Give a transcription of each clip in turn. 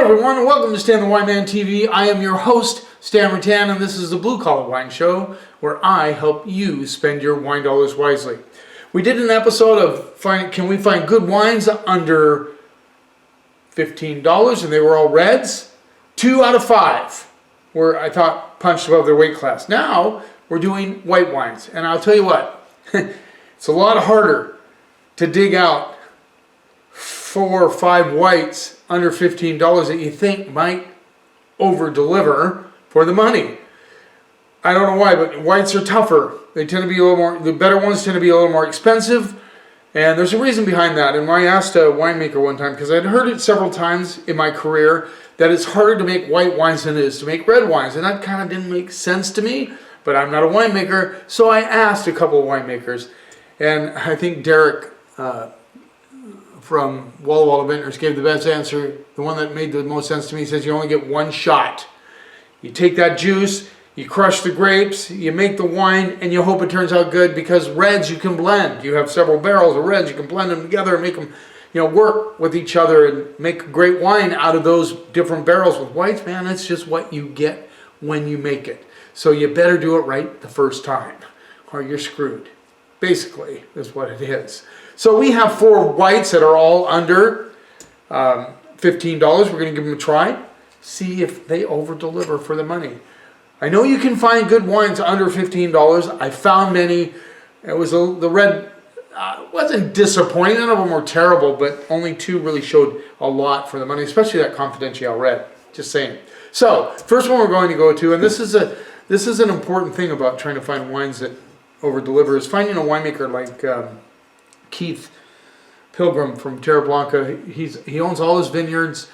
everyone, and welcome to Stan the Wine Man TV. I am your host, Stan Rattan, and this is the Blue Collar Wine Show, where I help you spend your wine dollars wisely. We did an episode of can we find good wines under $15, and they were all reds. 2 out of 5 were, I thought, punched above their weight class. Now we're doing white wines, and I'll tell you what, it's a lot harder to dig out 4 or 5 whites under $15 that you think might over-deliver for the money. I don't know why, but whites are tougher. They tend to be a little more, the better ones tend to be a little more expensive, and there's a reason behind that. And I asked a winemaker one time, because I'd heard it several times in my career, that it's harder to make white wines than it is to make red wines, and that kind of didn't make sense to me, but I'm not a winemaker, so I asked a couple of winemakers, and I think Derek from Walla Walla Vintners gave the best answer, the one that made the most sense to me. He says you only get one shot. You take that juice, you crush the grapes, you make the wine, and you hope it turns out good, because reds you can blend. You have several barrels of reds, you can blend them together and make them, work with each other and make great wine out of those different barrels. With whites, man, that's just what you get when you make it. So you better do it right the first time, or you're screwed. Basically, is what it is. So we have 4 whites that are all under $15. We're going to give them a try. See if they over-deliver for the money. I know you can find good wines under $15. I found many. It was the red wasn't disappointing. None of them were terrible, but only 2 really showed a lot for the money, especially that Confidential red. Just saying. So first one we're going to go to, and this is an important thing about trying to find wines that over-deliver, is finding a winemaker like Keith Pilgrim from Terra Blanca. He owns all his vineyards.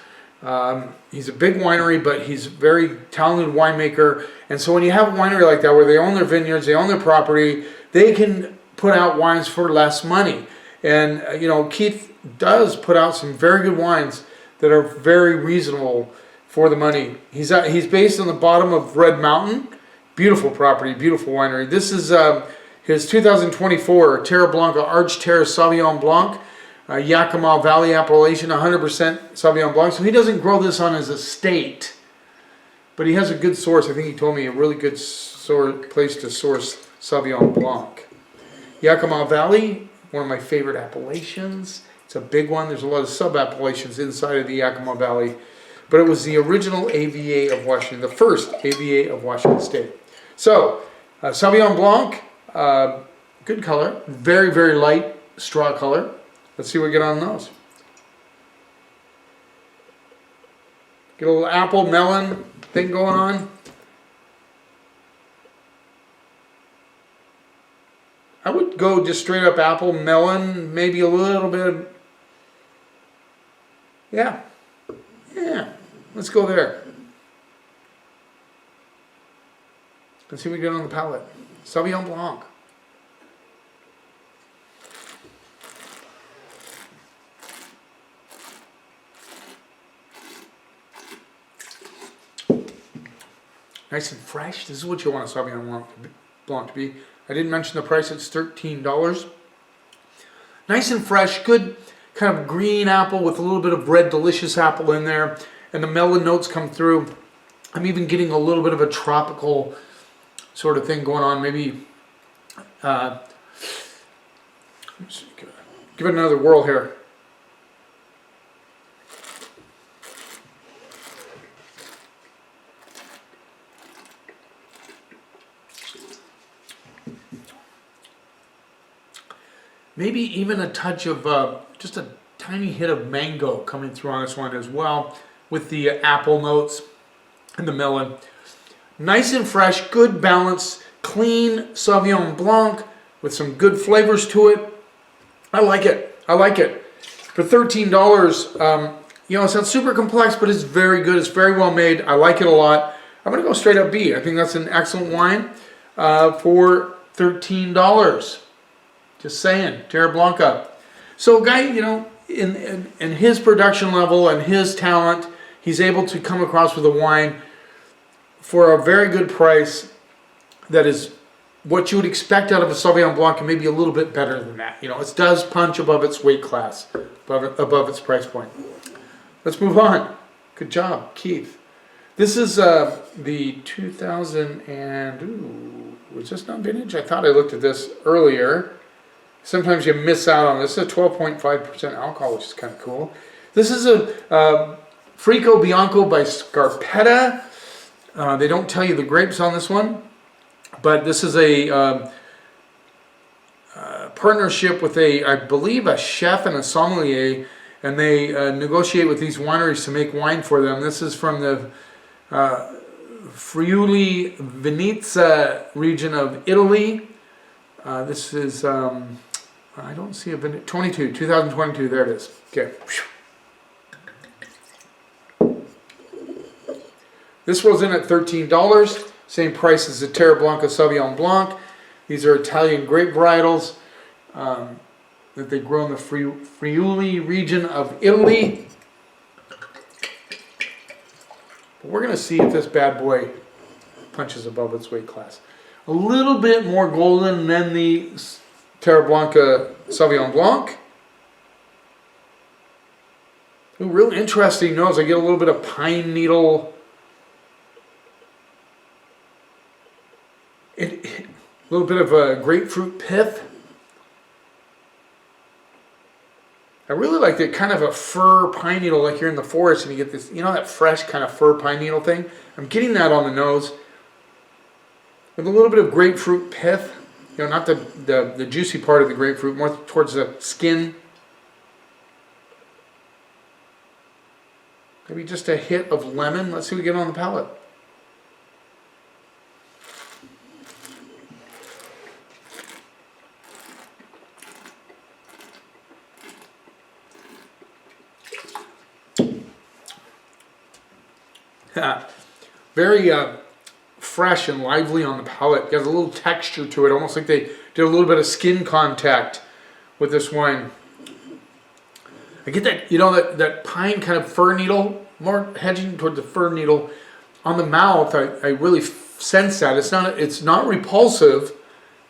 He's a big winery, but he's a very talented winemaker. And so when you have a winery like that, where they own their vineyards, they own their property, they can put out wines for less money. And Keith does put out some very good wines that are very reasonable for the money. He's based on the bottom of Red Mountain. Beautiful property, beautiful winery. This is his 2024 Terra Blanca Arch Terrace Sauvignon Blanc, Yakima Valley appellation, 100% Sauvignon Blanc. So he doesn't grow this on his estate, but he has a good source. I think he told me a really good place to source Sauvignon Blanc. Yakima Valley, one of my favorite appellations. It's a big one. There's a lot of sub-appellations inside of the Yakima Valley, but it was the original AVA of Washington, the first AVA of Washington State. So, Sauvignon Blanc, good color, very, very light straw color. Let's see what we get on those. Get a little apple, melon thing going on. I would go just straight up apple, melon, maybe a little bit of, yeah, let's go there. Let's see what we get on the palate. Sauvignon Blanc. Nice and fresh. This is what you want a Sauvignon Blanc to be. I didn't mention the price. It's $13. Nice and fresh. Good kind of green apple with a little bit of red delicious apple in there. And the melon notes come through. I'm even getting a little bit of a tropical sort of thing going on. Maybe give it another whirl here. Maybe even a touch of just a tiny hit of mango coming through on this one as well, with the apple notes and the melon. Nice and fresh, good balance, clean Sauvignon Blanc with some good flavors to it. I like it. I like it. For $13, it's not super complex, but it's very good. It's very well made. I like it a lot. I'm going to go straight up B. I think that's an excellent wine for $13. Just saying, Terra Blanca. So, guy, in his production level and his talent, he's able to come across with a wine for a very good price that is what you would expect out of a Sauvignon Blanc, and maybe a little bit better than that. It does punch above its weight class, above its price point. Let's move on. Good job, Keith. This is the 2000 and, was this not vintage? I thought I looked at this earlier. Sometimes you miss out on this. This is a 12.5% alcohol, which is kind of cool. This is a Frico Bianco by Scarpetta. They don't tell you the grapes on this one, but this is a partnership with I believe a chef and a sommelier, and they negotiate with these wineries to make wine for them. This is from the Friuli Venezia region of Italy. This is, I don't see a 2022, there it is. Okay. This rolls in at $13, same price as the Terra Blanca Sauvignon Blanc. These are Italian grape varietals that they grow in the Friuli region of Italy. But we're going to see if this bad boy punches above its weight class. A little bit more golden than the Terra Blanca Sauvignon Blanc. Ooh, real interesting nose. I get a little bit of pine needle. A little bit of a grapefruit pith. I really like that kind of a fir pine needle, like you're in the forest and you get this, you know, that fresh kind of fir pine needle thing? I'm getting that on the nose. With a little bit of grapefruit pith. You know, not the juicy part of the grapefruit, more towards the skin. Maybe just a hit of lemon. Let's see what we get on the palate. Very fresh and lively on the palate. It has a little texture to it, almost like they did a little bit of skin contact with this wine. I get that, you know, that pine kind of fir needle, more hedging toward the fir needle on the mouth. I really sense that. It's not repulsive.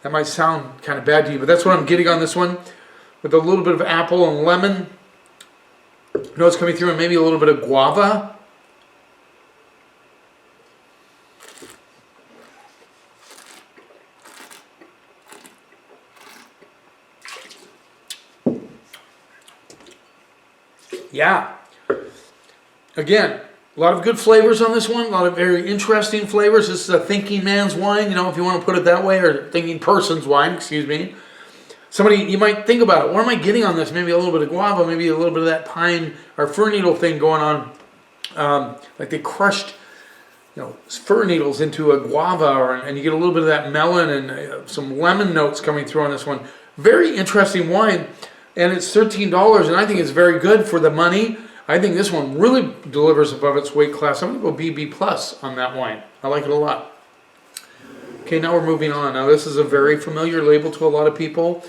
That might sound kind of bad to you, but that's what I'm getting on this one, with a little bit of apple and lemon. Notes coming through, and maybe a little bit of guava. Yeah. Again, a lot of good flavors on this one. A lot of very interesting flavors. This is a thinking man's wine, you know, if you want to put it that way, or thinking person's wine, excuse me. Somebody, you might think about it. What am I getting on this? Maybe a little bit of guava, maybe a little bit of that pine or fir needle thing going on. Like they crushed, you know, fir needles into a guava, and you get a little bit of that melon and some lemon notes coming through on this one. Very interesting wine. And it's $13, and I think it's very good for the money. I think this one really delivers above its weight class. I'm going to go BB plus on that wine. I like it a lot. Okay, now we're moving on. Now this is a very familiar label to a lot of people.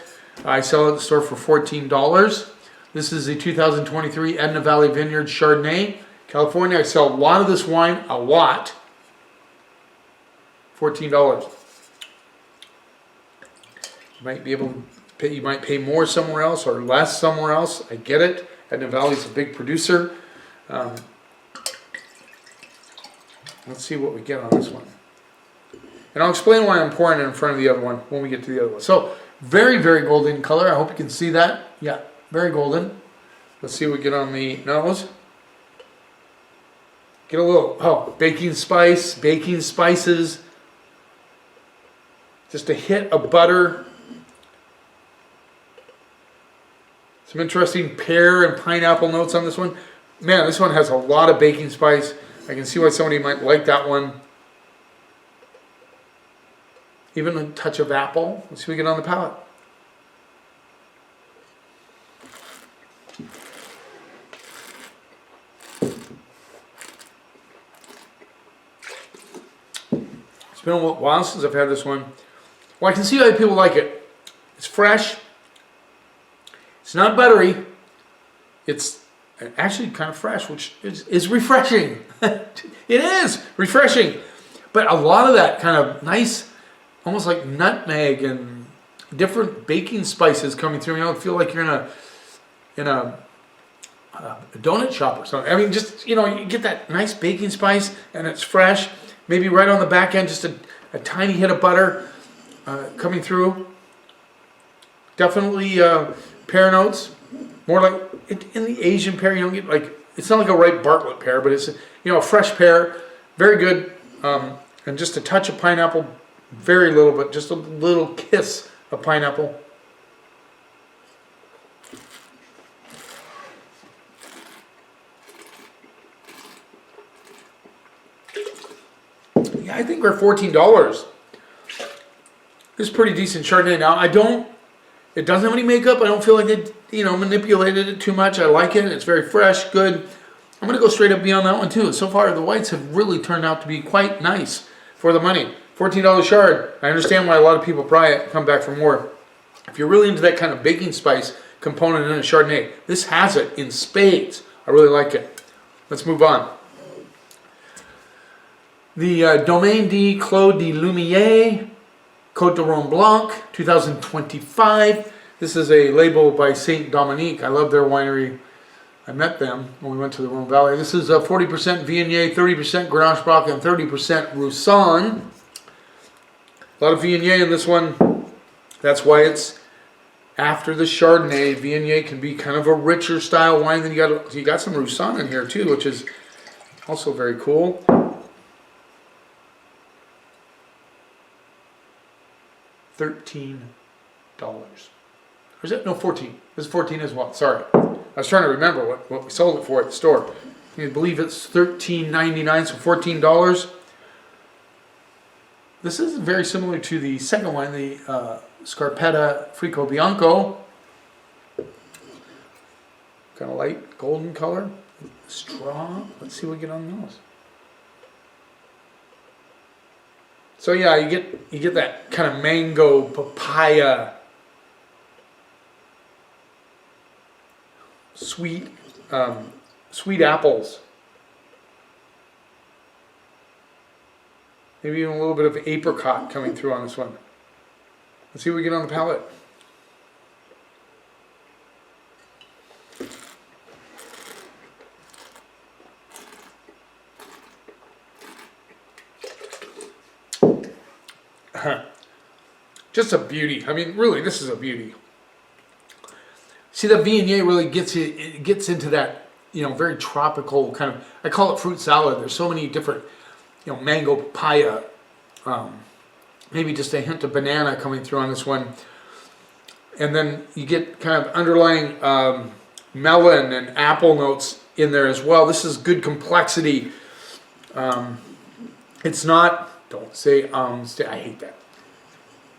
I sell it at the store for $14. This is the 2023 Edna Valley Vineyard Chardonnay, California. I sell a lot of this wine, a lot. $14. You might be able to pay, you might pay more somewhere else or less somewhere else. I get it. Edna Valley's a big producer. Let's see what we get on this one. And I'll explain why I'm pouring it in front of the other one when we get to the other one. So, very, very golden color. I hope you can see that. Yeah, very golden. Let's see what we get on the nose. Get a little, baking spices. Just a hit of butter. Some interesting pear and pineapple notes on this one. Man, this one has a lot of baking spice. I can see why somebody might like that one. Even a touch of apple. Let's see what we get on the palate. It's been a while since I've had this one. Well, I can see why people like it. It's fresh. It's not buttery. It's actually kind of fresh, which is refreshing. It is refreshing. But a lot of that kind of nice, almost like nutmeg and different baking spices coming through. You don't feel like you're in a a donut shop or something. I mean, just, you know, you get that nice baking spice and it's fresh. Maybe right on the back end, just a tiny hit of butter coming through. Definitely pear notes. More like, in the Asian pear, you don't get like, it's not like a ripe Bartlett pear, but it's, you know, a fresh pear. Very good. And just a touch of pineapple. Very little, but just a little kiss of pineapple. Yeah, I think we're $14. This is pretty decent Chardonnay. Now, it doesn't have any makeup. I don't feel like it, you know, manipulated it too much. I like it. It's very fresh, good. I'm going to go straight up beyond that one too. So far, the whites have really turned out to be quite nice for the money. $14 Chard. I understand why a lot of people come back for more. If you're really into that kind of baking spice component in a Chardonnay, this has it in spades. I really like it. Let's move on. The Domaine de Claude de Lumiere Côte de Rhone Blanc 2025. This is a label by Saint Dominique. I love their winery. I met them when we went to the Rhone Valley. This is 40% Viognier, 30% Grenache Blanc, and 30% Roussanne. A lot of Viognier in this one. That's why it's after the Chardonnay. Viognier can be kind of a richer style wine. Then you got some Roussanne in here too, which is also very cool. $13. Or is it? No, 14. This is 14 as well. Sorry. I was trying to remember what we sold it for at the store. I believe it's $13.99, so $14. This is very similar to the second one, the Scarpetta Frico Bianco. Kind of light golden color. Straw. Let's see what we get on those. So yeah, you get that kind of mango, papaya, sweet apples. Maybe even a little bit of apricot coming through on this one. Let's see what we get on the palate. Just a beauty. I mean, really, this is a beauty. See, that Viognier really gets into that, you know, very tropical kind of, I call it fruit salad. There's so many different, you know, mango, papaya, maybe just a hint of banana coming through on this one. And then you get kind of underlying melon and apple notes in there as well. This is good complexity. It's not, don't say, I hate that.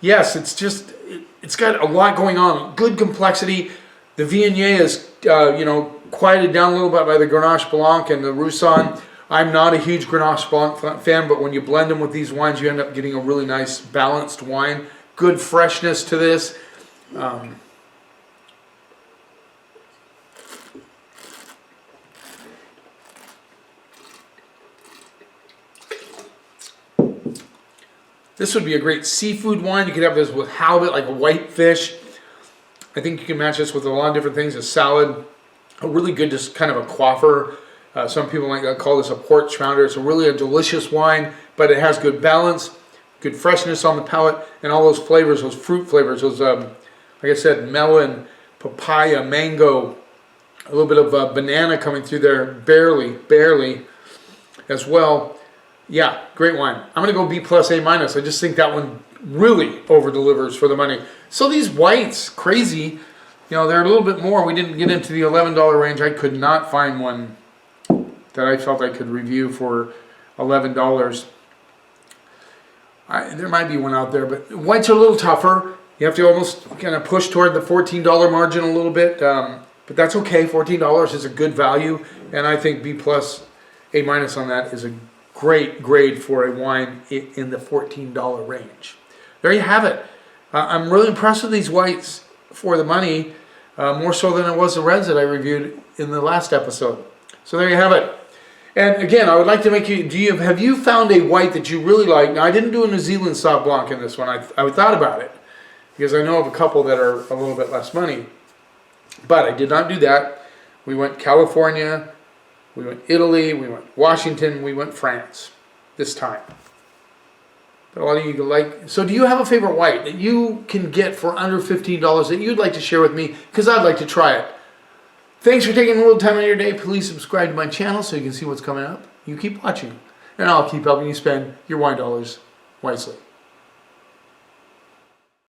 Yes, it's just, it's got a lot going on. Good complexity. The Viognier is, you know, quieted down a little bit by the Grenache Blanc and the Roussanne. I'm not a huge Grenache Blanc fan, but when you blend them with these wines, you end up getting a really nice balanced wine. Good freshness to this. This would be a great seafood wine. You could have this with halibut, like a white fish. I think you can match this with a lot of different things. A salad, a really good, just kind of a quaffer. Some people might call this a port schmounder. It's really a delicious wine, but it has good balance, good freshness on the palate, and all those flavors, those fruit flavors, those, like I said, melon, papaya, mango, a little bit of banana coming through there, barely, as well. Yeah, great wine. I'm going to go B+, A-. I just think that one really over-delivers for the money. So these whites, crazy, you know, they're a little bit more. We didn't get into the $11 range. I could not find one that I felt I could review for $11. There might be one out there, but whites are a little tougher. You have to almost kind of push toward the $14 margin a little bit, but that's okay. $14 is a good value, and I think B+, A- on that is a great grade for a wine in the $14 range. There you have it. I'm really impressed with these whites for the money, more so than it was the reds that I reviewed in the last episode. So there you have it. And again, I would like to make you, have you found a white that you really like? Now, I didn't do a New Zealand Sauv Blanc in this one. I thought about it because I know of a couple that are a little bit less money. But I did not do that. We went California, we went Italy, we went Washington, we went France this time. But a lot of you like, so do you have a favorite white that you can get for under $15 that you'd like to share with me? Because I'd like to try it. Thanks for taking a little time out of your day. Please subscribe to my channel so you can see what's coming up. You keep watching, and I'll keep helping you spend your wine dollars wisely.